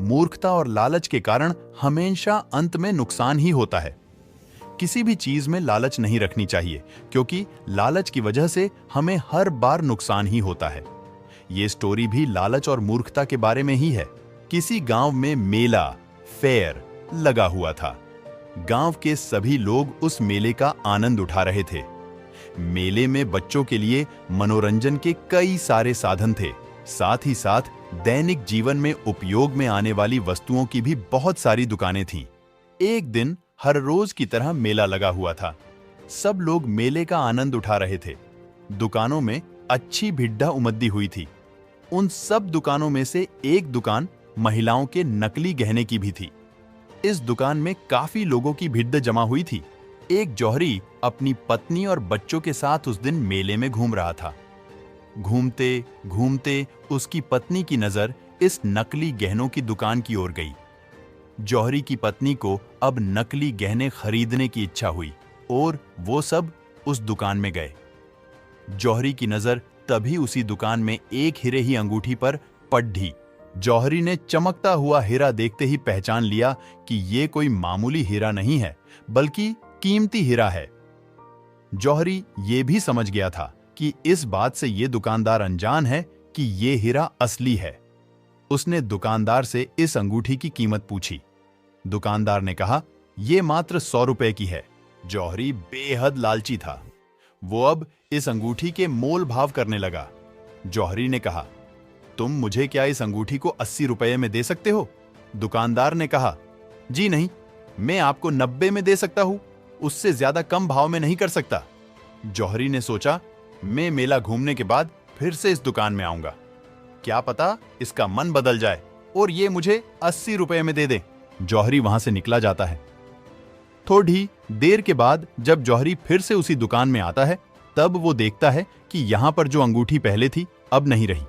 मूर्खता और लालच के कारण हमेशा अंत में नुकसान ही होता है। किसी भी चीज में लालच नहीं रखनी चाहिए, क्योंकि लालच की वजह से हमें हर बार नुकसान ही होता है। ये स्टोरी भी लालच और मूर्खता के बारे में ही है। किसी गांव में मेला, फेयर लगा हुआ था। गांव के सभी लोग उस मेले का आनंद उठा रहे थे। मेले में बच्चों के लिए मनोरंजन के कई सारे साधन थे। साथ ही साथ दैनिक जीवन में उपयोग में आने वाली वस्तुओं की भी बहुत सारी दुकानें थीं। एक दिन हर रोज की तरह मेला लगा हुआ था। सब लोग मेले का आनंद उठा रहे थे। दुकानों में अच्छी भिड्ढा उमद्दी हुई थी। उन सब दुकानों में से एक दुकान महिलाओं के नकली गहने की भी थी। इस दुकान में काफी लोगों की भीड़ जमा हुई थी। एक जौहरी अपनी पत्नी और बच्चों के साथ उस दिन मेले में घूम रहा था। घूमते घूमते उसकी पत्नी की नजर इस नकली गहनों की दुकान की ओर गई। जौहरी की पत्नी को अब नकली गहने खरीदने की इच्छा हुई और वो सब उस दुकान में गए। जौहरी की नजर तभी उसी दुकान में एक हीरे ही अंगूठी पर पड़ी। जौहरी ने चमकता हुआ हीरा देखते ही पहचान लिया कि ये कोई मामूली हीरा नहीं है, बल्कि कीमती हीरा है। जौहरी ये भी समझ गया था कि इस बात से ये दुकानदार अनजान है कि ये हीरा असली है। उसने दुकानदार से इस अंगूठी की कीमत पूछी। दुकानदार ने कहा, यह मात्र 100 रुपए की है। जौहरी बेहद लालची था। वो अब इस अंगूठी के मोल भाव करने लगा। जौहरी ने कहा, तुम मुझे क्या इस अंगूठी को 80 रुपए में दे सकते हो? दुकानदार ने कहा, जी नहीं, मैं आपको 90 में दे सकता हूं, उससे ज्यादा कम भाव में नहीं कर सकता। जौहरी ने सोचा, मैं मेला घूमने के बाद फिर से इस दुकान में आऊंगा। क्या पता इसका मन बदल जाए और ये मुझे 80 रुपए में दे दे। जौहरी वहां से निकला जाता है। थोड़ी देर के बाद जब जौहरी फिर से उसी दुकान में आता है, तब वो देखता है कि यहां पर जो अंगूठी पहले थी अब नहीं रही।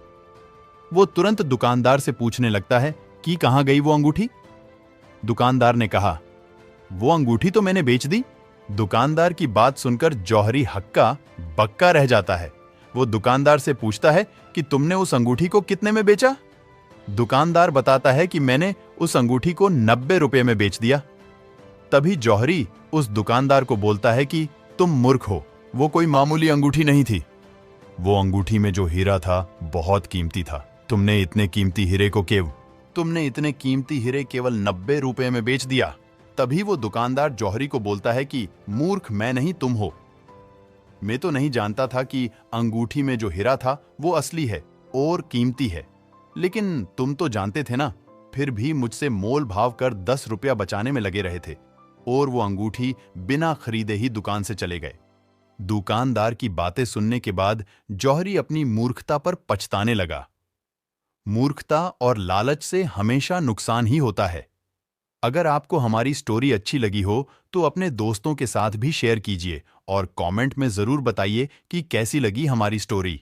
वो तुरंत दुकानदार से पूछने लगता है कि कहां गई वो अंगूठी। दुकानदार ने कहा, वो अंगूठी तो मैंने बेच दी। दुकानदार की बात सुनकर जौहरी हक्का बक्का रह जाता है। वो दुकानदार से पूछता है कि तुमने उस अंगूठी को कितने में बेचा? दुकानदार बताता है कि मैंने उस अंगूठी को 90 रुपए में बेच दिया। तभी जौहरी उस दुकानदार को बोलता है कि तुम मूर्ख हो, वो कोई मामूली अंगूठी नहीं थी। वो अंगूठी में जो हीरा था बहुत कीमती था। तुमने इतने कीमती हीरे केवल 90 रुपए में बेच दिया। तभी वो दुकानदार जौहरी को बोलता है कि मूर्ख मैं नहीं तुम हो। मैं तो नहीं जानता था कि अंगूठी में जो हीरा था वो असली है और कीमती है, लेकिन तुम तो जानते थे ना। फिर भी मुझसे मोल भाव कर 10 रुपया बचाने में लगे रहे थे और वो अंगूठी बिना खरीदे ही दुकान से चले गए। दुकानदार की बातें सुनने के बाद जौहरी अपनी मूर्खता पर पछताने लगा। मूर्खता और लालच से हमेशा नुकसान ही होता है। अगर आपको हमारी स्टोरी अच्छी लगी हो तो अपने दोस्तों के साथ भी शेयर कीजिए और कमेंट में जरूर बताइए कि कैसी लगी हमारी स्टोरी।